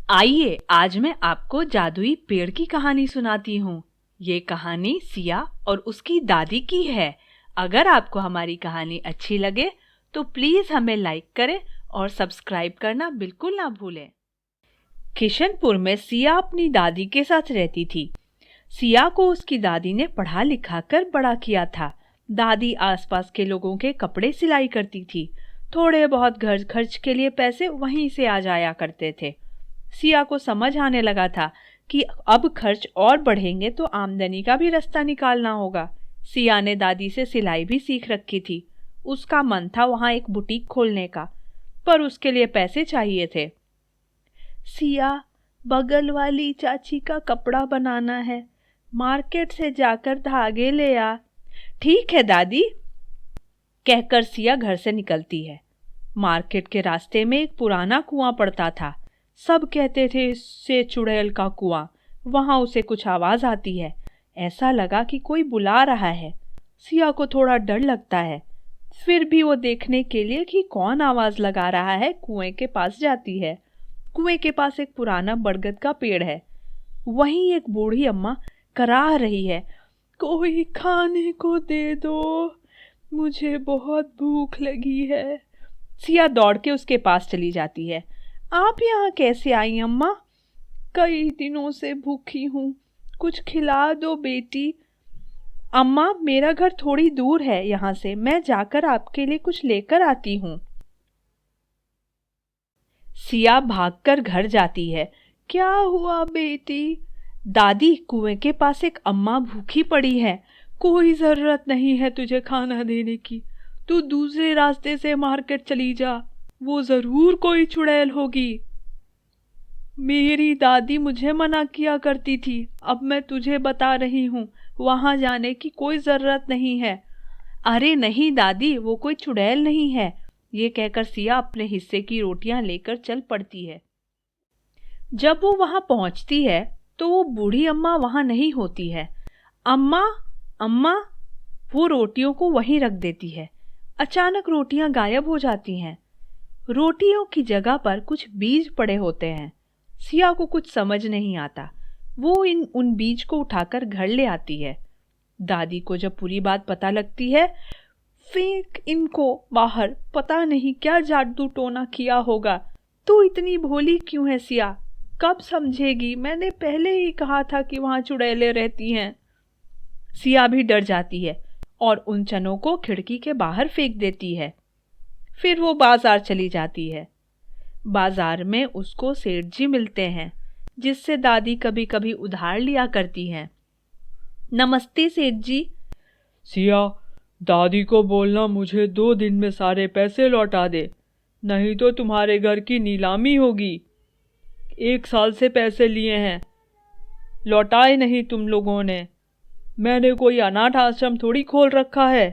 आइए आज मैं आपको जादुई पेड़ की कहानी सुनाती हूँ। ये कहानी सिया और उसकी दादी की है। अगर आपको हमारी कहानी अच्छी लगे तो प्लीज हमें लाइक करें और सब्सक्राइब करना बिल्कुल ना भूलें। किशनपुर में सिया अपनी दादी के साथ रहती थी। सिया को उसकी दादी ने पढ़ा लिखा कर बड़ा किया था। दादी आसपास के लोगों के कपड़े सिलाई करती थी। थोड़े बहुत घर खर्च के लिए पैसे वहीं से आ जाया करते थे। सिया को समझ आने लगा था कि अब खर्च और बढ़ेंगे तो आमदनी का भी रास्ता निकालना होगा। सिया ने दादी से सिलाई भी सीख रखी थी। उसका मन था वहां एक बुटीक खोलने का, पर उसके लिए पैसे चाहिए थे। सिया, बगल वाली चाची का कपड़ा बनाना है, मार्केट से जाकर धागे ले आ। ठीक है दादी, कहकर सिया घर से निकलती है। मार्केट के रास्ते में एक पुराना कुआं पड़ता था। सब कहते थे इससे चुड़ैल का कुआं। वहां उसे कुछ आवाज आती है। ऐसा लगा कि कोई बुला रहा है। सिया को थोड़ा डर लगता है। फिर भी वो देखने के लिए कि कौन आवाज लगा रहा है कुएं के पास जाती है। कुएं के पास एक पुराना बरगद का पेड़ है। वहीं एक बूढ़ी अम्मा कराह रही है, कोई खाने को दे दो, मुझे बहुत भूख लगी है। सिया दौड़ के उसके पास चली जाती है। आप यहाँ कैसे आई अम्मा? कई दिनों से भूखी हूँ, कुछ खिला दो बेटी। अम्मा, मेरा घर थोड़ी दूर है यहाँ से, मैं जाकर आपके लिए कुछ लेकर आती हूँ। सिया भागकर घर जाती है। क्या हुआ बेटी? दादी, कुएं के पास एक अम्मा भूखी पड़ी है। कोई जरूरत नहीं है तुझे खाना देने की, तू दूसरे रास्ते से मार्केट चली जा, वो जरूर कोई चुड़ैल होगी। मेरी दादी मुझे मना किया करती थी, अब मैं तुझे बता रही हूँ, वहां जाने की कोई जरूरत नहीं है। अरे नहीं दादी, वो कोई चुड़ैल नहीं है, ये कहकर सिया अपने हिस्से की रोटियां लेकर चल पड़ती है। जब वो वहां पहुंचती है तो वो बूढ़ी अम्मा वहां नहीं होती है। अम्मा, अम्मा, वो रोटियों को वहीं रख देती है। अचानक रोटियां गायब हो जाती हैं। रोटियों की जगह पर कुछ बीज पड़े होते हैं। सिया को कुछ समझ नहीं आता। वो उन बीज को उठाकर घर ले आती है। दादी को जब पूरी बात पता लगती है, फेंक इनको बाहर, पता नहीं क्या जादू टोना किया होगा। तू इतनी भोली क्यों है सिया? कब समझेगी? मैंने पहले ही कहा था कि वहां चुड़ैलें रहती हैं। सिया भी डर जाती है और उन चनों को खिड़की के बाहर फेंक देती है। फिर वो बाजार चली जाती है। बाजार में उसको सेठ जी मिलते हैं, जिससे दादी कभी कभी उधार लिया करती हैं। नमस्ते सेठ जी। सिया, दादी को बोलना मुझे 2 दिन में सारे पैसे लौटा दे, नहीं तो तुम्हारे घर की नीलामी होगी। 1 साल से पैसे लिए हैं, लौटाए नहीं तुम लोगों ने। मैंने कोई अनाथ आश्रम थोड़ी खोल रखा है।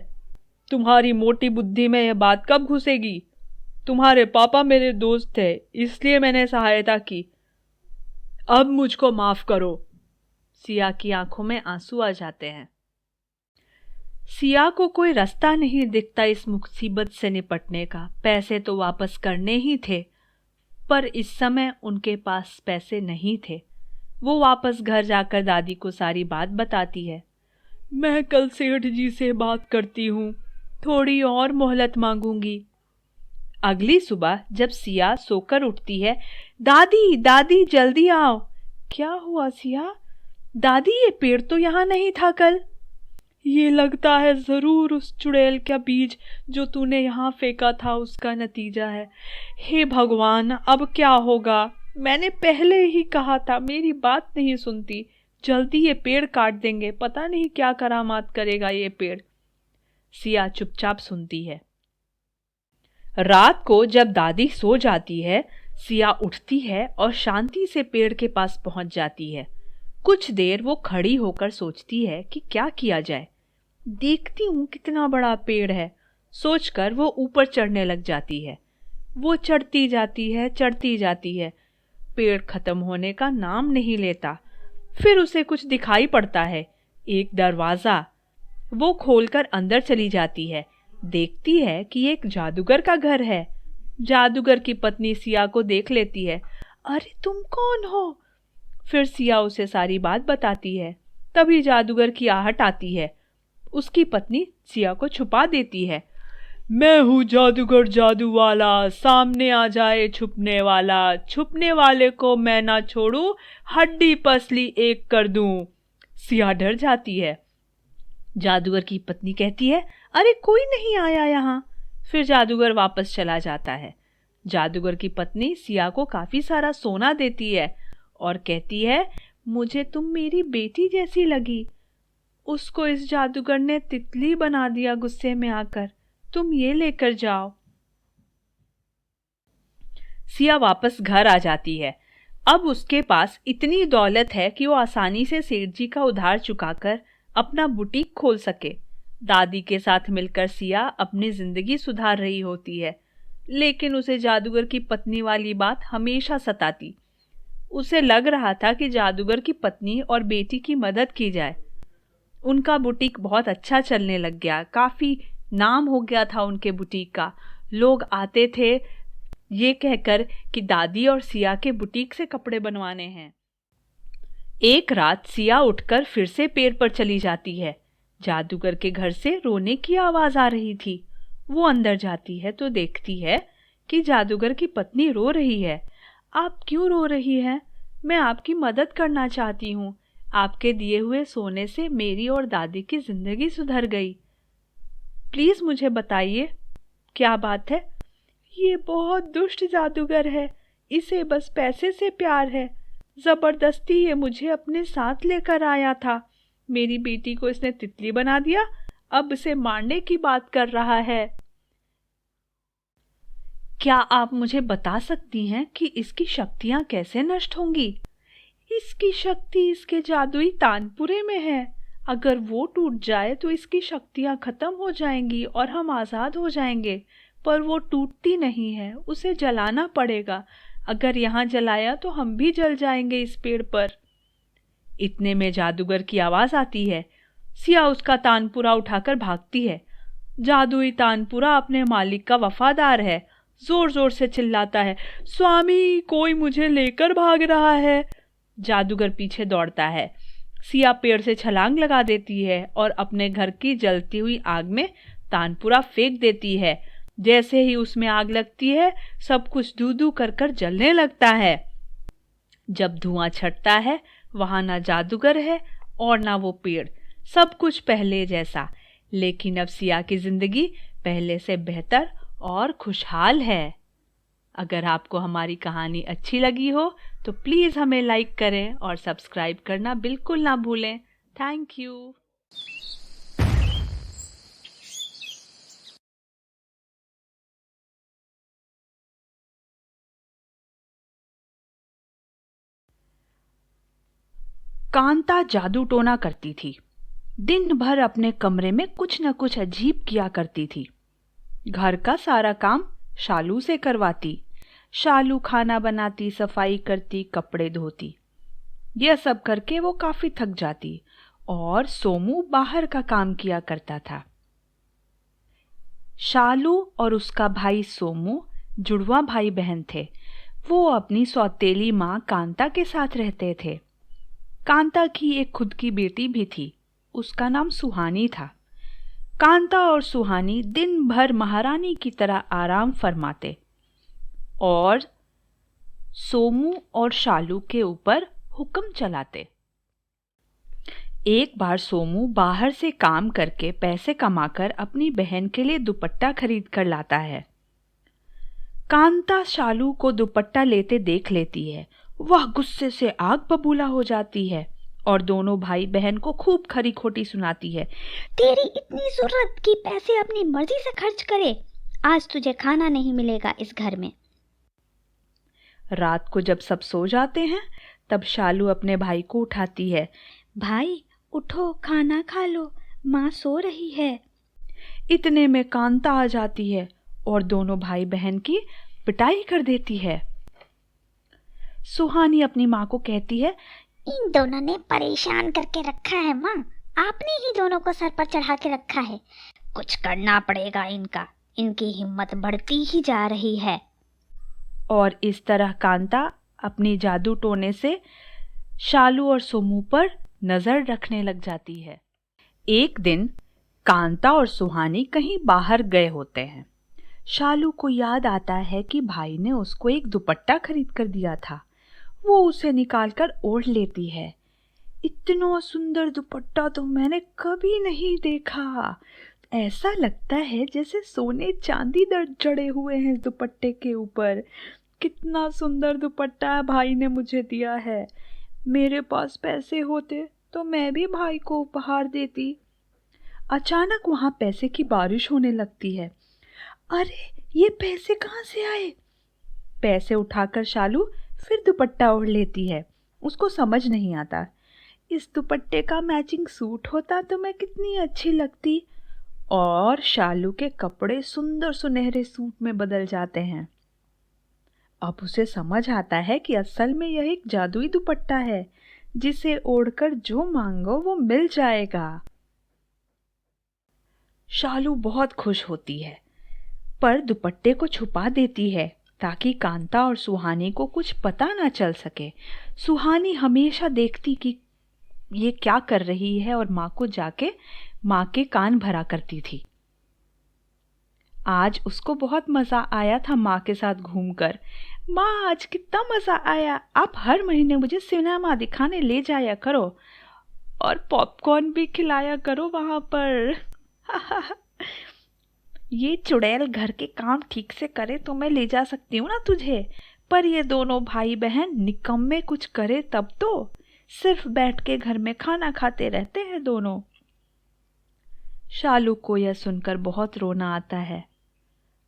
तुम्हारी मोटी बुद्धि में यह बात कब घुसेगी? तुम्हारे पापा मेरे दोस्त थे, इसलिए मैंने सहायता की। अब मुझको माफ करो। सिया की आंखों में आंसू आ जाते हैं। सिया को कोई रास्ता नहीं दिखता इस मुसीबत से निपटने का। पैसे तो वापस करने ही थे, पर इस समय उनके पास पैसे नहीं थे। वो वापस घर जाकर दादी को सारी बात बताती है। मैं कल सेठ जी से बात करती हूँ, थोड़ी और मोहलत मांगूंगी। अगली सुबह जब सिया सोकर उठती है, दादी, दादी जल्दी आओ। क्या हुआ सिया? दादी, ये पेड़ तो यहाँ नहीं था कल। ये लगता है जरूर उस चुड़ैल का बीज जो तूने यहाँ फेंका था उसका नतीजा है। हे भगवान, अब क्या होगा? मैंने पहले ही कहा था, मेरी बात नहीं सुनती। जल्दी ये पेड़ काट देंगे, पता नहीं क्या करामात करेगा ये पेड़। सिया चुपचाप सुनती है। रात को जब दादी सो जाती है, सिया उठती है और शांति से पेड़ के पास पहुंच जाती है। कुछ देर वो खड़ी होकर सोचती है कि क्या किया जाए। देखती हूँ कितना बड़ा पेड़ है, सोचकर वो ऊपर चढ़ने लग जाती है। वो चढ़ती जाती है, चढ़ती जाती है। पेड़ खत्म होने का नाम नहीं लेता। फिर उसे कुछ दिखाई पड़ता है, एक दरवाजा। वो खोलकर अंदर चली जाती है। देखती है कि एक जादूगर का घर है। जादूगर की पत्नी सिया को देख लेती है। अरे तुम कौन हो? फिर सिया उसे सारी बात बताती है। तभी जादूगर की आहट आती है। उसकी पत्नी सिया को छुपा देती है। मैं हूँ जादूगर जादू वाला, सामने आ जाए छुपने वाला, छुपने वाले को मैं ना छोड़ू, हड्डी पसली एक कर दूं। सिया डर जाती है। जादूगर की पत्नी कहती है, अरे कोई नहीं आया यहाँ। फिर जादूगर वापस चला जाता है। जादूगर की पत्नी सिया को काफी सारा सोना देती है और कहती है, मुझे तुम मेरी बेटी जैसी लगी। उसको इस जादूगर ने तितली बना दिया गुस्से में आकर। तुम ये लेकर जाओ। सिया वापस घर आ जाती है। अब उसके पास इतनी दौलत है कि वो आसानी से सेठ जी का उधार चुकाकर अपना बुटीक खोल सके। दादी के साथ मिलकर सिया अपनी जिंदगी सुधार रही होती है, लेकिन उसे जादूगर की पत्नी वाली बात हमेशा सताती। उसे लग रहा था कि जादूगर की पत्नी और बेटी की मदद की जाए। उनका बुटीक बहुत अच्छा चलने लग गया। काफी नाम हो गया था उनके बुटीक का। लोग आते थे ये कहकर कि दादी और सिया के बुटीक से कपड़े बनवाने हैं। एक रात सिया उठकर फिर से पेड़ पर चली जाती है। जादूगर के घर से रोने की आवाज आ रही थी। वो अंदर जाती है तो देखती है कि जादूगर की पत्नी रो रही है। आप क्यों रो रही हैं? मैं आपकी मदद करना चाहती हूँ। आपके दिए हुए सोने से मेरी और दादी की जिंदगी सुधर गई। प्लीज मुझे बताइए क्या बात है? ये बहुत दुष्ट जादूगर है। इसे बस पैसे से प्यार है। जबरदस्ती ये मुझे अपने साथ लेकर आया था। मेरी बेटी को इसने तितली बना दिया। अब इसे मारने की बात कर रहा है। क्या आप मुझे बता सकती हैं कि इसकी शक्तियां कैसे नष्ट होंगी? इसकी शक्ति इसके जादुई तानपुरे में है। अगर वो टूट जाए तो इसकी शक्तियां खत्म हो जाएंगी और हम आजाद हो जाएंगे। पर वो टूटती नहीं है। उसे जलाना पड़ेगा। अगर यहाँ जलाया तो हम भी जल जाएंगे इस पेड़ पर। इतने में जादूगर की आवाज आती है। सिया उसका तानपुरा उठाकर भागती है। जादुई तानपुरा अपने मालिक का वफादार है। जोर जोर से चिल्लाता है, स्वामी कोई मुझे लेकर भाग रहा है। जादूगर पीछे दौड़ता है। सिया पेड़ से छलांग लगा देती है और अपने घर की जलती हुई आग में तानपुरा फेंक देती है। जैसे ही उसमें आग लगती है सब कुछ धू धू कर कर जलने लगता है। जब धुआं छटता है वहां ना जादूगर है और ना वो पेड़। सब कुछ पहले जैसा। लेकिन अब सिया की जिंदगी पहले से बेहतर और खुशहाल है। अगर आपको हमारी कहानी अच्छी लगी हो तो प्लीज़ हमें लाइक करें और सब्सक्राइब करना बिल्कुल ना भूलें। Thank you. कांता जादू टोना करती थी। दिन भर अपने कमरे में कुछ न कुछ अजीब किया करती थी। घर का सारा काम शालू से करवाती। शालू खाना बनाती, सफाई करती, कपड़े धोती। यह सब करके वो काफी थक जाती और सोमू बाहर का काम किया करता था। शालू और उसका भाई सोमू जुड़वा भाई बहन थे। वो अपनी सौतेली माँ कांता के साथ रहते थे। कांता की एक खुद की बेटी भी थी। उसका नाम सुहानी था। कांता और सुहानी दिन भर महारानी की तरह आराम फरमाते और सोमू और शालू के ऊपर हुक्म चलाते। एक बार सोमू बाहर से काम करके पैसे कमाकर अपनी बहन के लिए दुपट्टा खरीद कर लाता है। कांता शालू को दुपट्टा लेते देख लेती है। वह गुस्से से आग बबूला हो जाती है और दोनों भाई बहन को खूब खरी खोटी सुनाती है। तेरी इतनी जरूरत कि पैसे अपनी मर्जी से खर्च करे। आज तुझे खाना नहीं मिलेगा इस घर में। रात को जब सब सो जाते हैं तब शालू अपने भाई को उठाती है। भाई उठो, खाना खा लो, माँ सो रही है। इतने में कांता आ जाती है और दोनों भाई बहन की पिटाई कर देती है। सुहानी अपनी माँ को कहती है, इन दोनों ने परेशान करके रखा है माँ। आपने ही दोनों को सर पर चढ़ा के रखा है। कुछ करना पड़ेगा इनका। इनकी हिम्मत बढ़ती ही जा रही है। और इस तरह कांता अपनी जादू टोने से शालू और सोमू पर नजर रखने लग जाती है। एक दिन कांता और सुहानी कहीं बाहर गए होते हैं। शालू को याद आता है कि भाई ने उसको एक दुपट्टा खरीद कर दिया था। वो उसे निकालकर ओढ़ लेती है। इतना सुंदर दुपट्टा तो मैंने कभी नहीं देखा। ऐसा लगता है जैसे सोने चांदी जड़े हुए हैं इस दुपट्टे के ऊपर। कितना सुंदर दुपट्टा भाई ने मुझे दिया है। मेरे पास पैसे होते तो मैं भी भाई को उपहार देती। अचानक वहां पैसे की बारिश होने लगती है। अरे ये पैसे कहाँ से आए? पैसे उठाकर शालू फिर दुपट्टा ओढ़ लेती है। उसको समझ नहीं आता, इस दुपट्टे का मैचिंग सूट होता तो मैं कितनी अच्छी लगती। और शालू के कपड़े सुंदर सुनहरे सूट में बदल जाते हैं। अब उसे समझ आता है कि असल में यह एक जादुई दुपट्टा है, जिसे ओढ़कर जो मांगो वो मिल जाएगा। शालू बहुत खुश होती है, पर दुपट्टे को छुपा देती है ताकि कांता और सुहानी को कुछ पता ना चल सके। सुहानी हमेशा देखती कि ये क्या कर रही है और माँ को जाके माँ के कान भरा करती थी। आज उसको बहुत मजा आया था माँ के साथ घूमकर। माँ आज कितना मजा आया, आप हर महीने मुझे सिनेमा दिखाने ले जाया करो और पॉपकॉर्न भी खिलाया करो वहां पर। ये चुड़ैल घर के काम ठीक से करे तो मैं ले जा सकती हूँ ना तुझे, पर ये दोनों भाई बहन निकम्मे कुछ करे तब तो। सिर्फ बैठ के घर में खाना खाते रहते हैं दोनों। शालू को यह सुनकर बहुत रोना आता है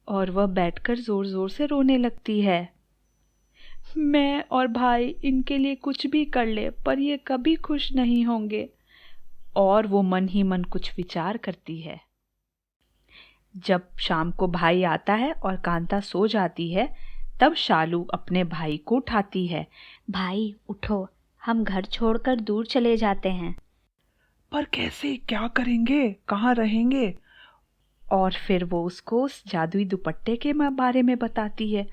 और वह बैठकर जोर जोर से रोने लगती है। मैं और भाई इनके लिए कुछ भी कर ले पर ये कभी खुश नहीं होंगे। और वो मन ही मन कुछ विचार करती है। जब शाम को भाई आता है और कांता सो जाती है, तब शालू अपने भाई को उठाती है। भाई उठो, हम घर छोड़कर दूर चले जाते हैं। पर कैसे, क्या करेंगे, कहाँ रहेंगे? और फिर वो उसको उस जादुई दुपट्टे के बारे में बताती है।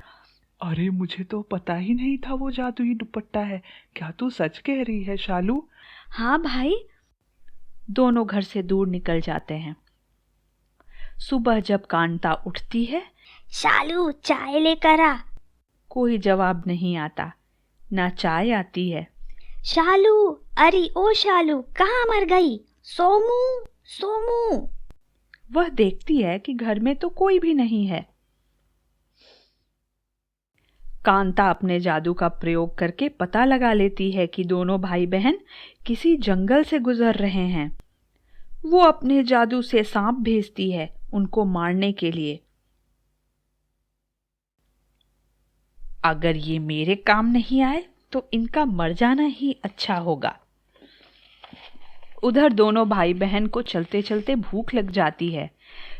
अरे मुझे तो पता ही नहीं था वो जादुई दुपट्टा है। क्या तू सच कह रही है शालू? हाँ भाई। दोनों घर से दूर निकल जाते हैं। सुबह जब कांता उठती है, शालू चाय लेकर आ। कोई जवाब नहीं आता, ना चाय आती है। शालू, अरे ओ शालू, कहाँ मर गई? सोमू, सोमू। वह देखती है कि घर में तो कोई भी नहीं है। कांता अपने जादू का प्रयोग करके पता लगा लेती है कि दोनों भाई बहन किसी जंगल से गुजर रहे हैं। वो अपने जादू से सांप भेजती है उनको मारने के लिए। अगर ये मेरे काम नहीं आए तो इनका मर जाना ही अच्छा होगा। उधर दोनों भाई बहन को चलते चलते भूख लग जाती है।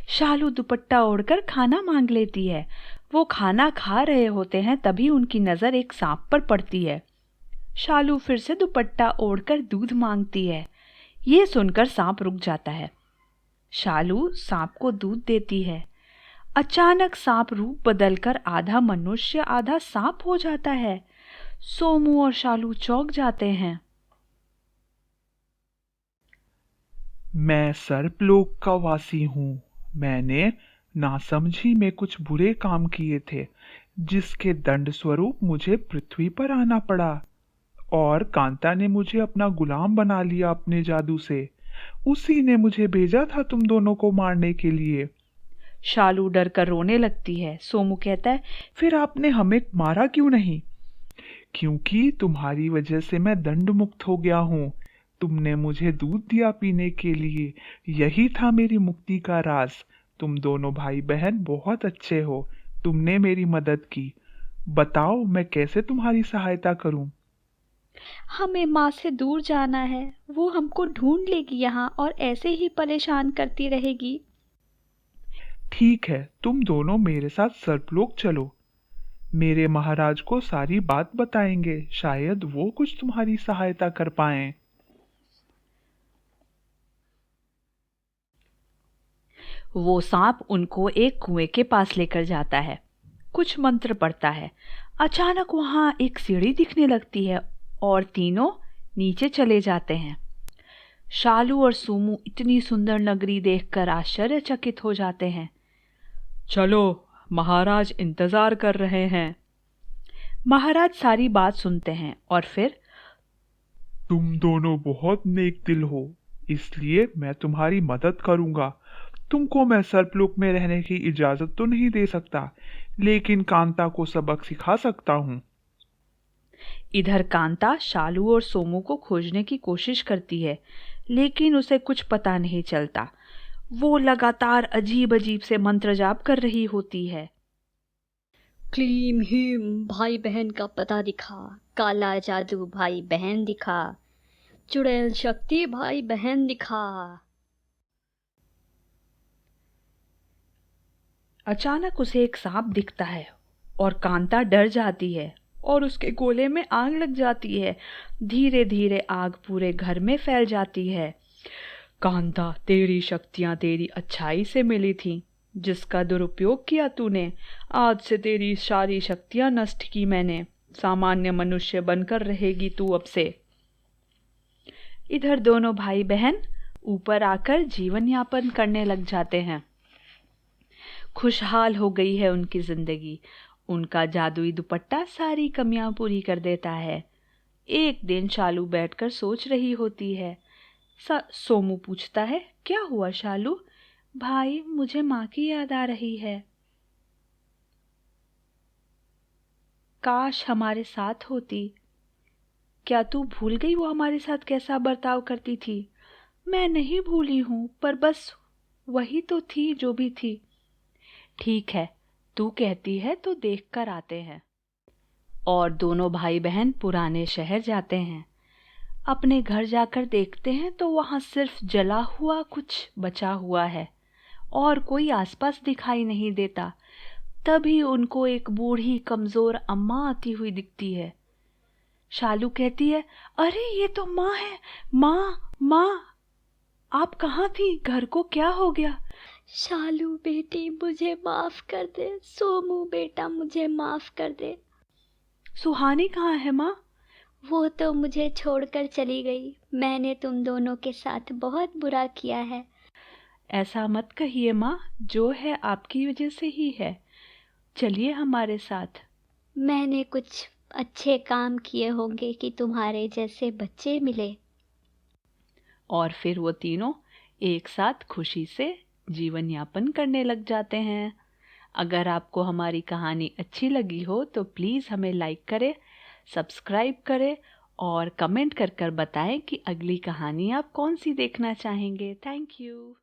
शालू दुपट्टा ओढ़कर खाना मांग लेती है। वो खाना खा रहे होते हैं, तभी उनकी नजर एक सांप पर पड़ती है। शालू फिर से दुपट्टा ओढ़कर दूध मांगती है। ये सुनकर सांप रुक जाता है। शालू सांप को दूध देती है। अचानक सांप रूप बदलकर आधा मनुष्य आधा सांप हो जाता है। सोमू और शालू चौंक जाते हैं। मैं सर्पलोक का वासी हूँ। मैंने नासमझी में कुछ बुरे काम किए थे, जिसके दंड स्वरूप मुझे पृथ्वी पर आना पड़ा। और कांता ने मुझे अपना गुलाम बना लिया अपने जादू से। उसी ने मुझे भेजा था तुम दोनों को मारने के लिए। शालू डर कर रोने लगती है। सोमू कहता है, फिर आपने हमें मारा क्यों नहीं? क्योंकि तुम्हारी वजह से मैं दंड मुक्त हो गया हूँ। तुमने मुझे दूध दिया पीने के लिए, यही था मेरी मुक्ति का राज। तुम दोनों भाई बहन बहुत अच्छे हो, तुमने मेरी मदद की। बताओ मैं कैसे तुम्हारी सहायता करूं? हमें माँ से दूर जाना है, वो हमको ढूंढ लेगी यहाँ और ऐसे ही परेशान करती रहेगी। ठीक है, तुम दोनों मेरे साथ सर्पलोक चलो। मेरे महाराज को सारी बात बताएंगे, शायद वो कुछ तुम्हारी सहायता कर पाएं। वो सांप उनको एक कुएं के पास लेकर जाता है। कुछ मंत्र पढ़ता है। अचानक वहां एक सीढ़ी दिखने लगती है और तीनों नीचे चले जाते हैं। शालू और सोमू इतनी सुंदर नगरी देखकर आश्चर्यचकित हो जाते हैं। चलो, महाराज इंतजार कर रहे हैं। महाराज सारी बात सुनते हैं और फिर तुम दोनों बहुत नेक दिल हो, इसलिए मैं तुम्हारी मदद करूंगा। तुमको मैं सर्पलोक में रहने की इजाजत तो नहीं दे सकता, लेकिन कांता को सबक सिखा सकता हूँ। इधर कांता शालू और सोमू को खोजने की कोशिश करती है, लेकिन उसे कुछ पता नहीं चलता। वो लगातार अजीब अजीब से मंत्र जाप कर रही होती है। क्लीम हीम भाई बहन का पता दिखा, काला जादू भाई बहन दिखा, चुड़ैल शक्ति भाई बहन दिखा। अचानक उसे एक सांप दिखता है और कांता डर जाती है और उसके गोले में आग लग जाती है। धीरे धीरे आग पूरे घर में फैल जाती है। कांता, तेरी शक्तियां तेरी अच्छाई से मिली थीं, जिसका दुरुपयोग किया तूने। आज से तेरी सारी शक्तियां नष्ट की मैंने। सामान्य मनुष्य बनकर रहेगी तू अब से। इधर दोनों भाई बहन ऊपर आकर जीवन यापन करने लग जाते हैं। खुशहाल हो गई है उनकी जिंदगी। उनका जादुई दुपट्टा सारी कमियां पूरी कर देता है। एक दिन शालू बैठकर सोच रही होती है। सोमू पूछता है, क्या हुआ शालू? भाई, मुझे माँ की याद आ रही है। काश हमारे साथ होती। क्या तू भूल गई वो हमारे साथ कैसा बर्ताव करती थी? मैं नहीं भूली हूँ, पर बस वही तो थी जो भी थी। ठीक है, तू कहती है तो देख कर आते हैं। और दोनों भाई बहन पुराने शहर जाते हैं। अपने घर जाकर देखते हैं तो वहाँ सिर्फ जला हुआ कुछ बचा हुआ है और कोई आसपास दिखाई नहीं देता। तभी उनको एक बूढ़ी कमजोर अम्मा आती हुई दिखती है। शालू कहती है, अरे ये तो माँ है। माँ, आप कहाँ थी? घर को क्या हो गया? शालू बेटी मुझे माफ कर दे, सोमू बेटा मुझे माफ कर दे। सुहानी कहाँ है माँ? वो तो मुझे छोड़कर चली गई। मैंने तुम दोनों के साथ बहुत बुरा किया है। ऐसा मत कहिए माँ, जो है आपकी वजह से ही है। चलिए हमारे साथ। मैंने कुछ अच्छे काम किए होंगे कि तुम्हारे जैसे बच्चे मिले। और फिर वो तीनों एक साथ खुशी से जीवन यापन करने लग जाते हैं। अगर आपको हमारी कहानी अच्छी लगी हो तो प्लीज़ हमें लाइक करें, सब्सक्राइब करें और कमेंट कर बताएं कि अगली कहानी आप कौन सी देखना चाहेंगे। Thank you.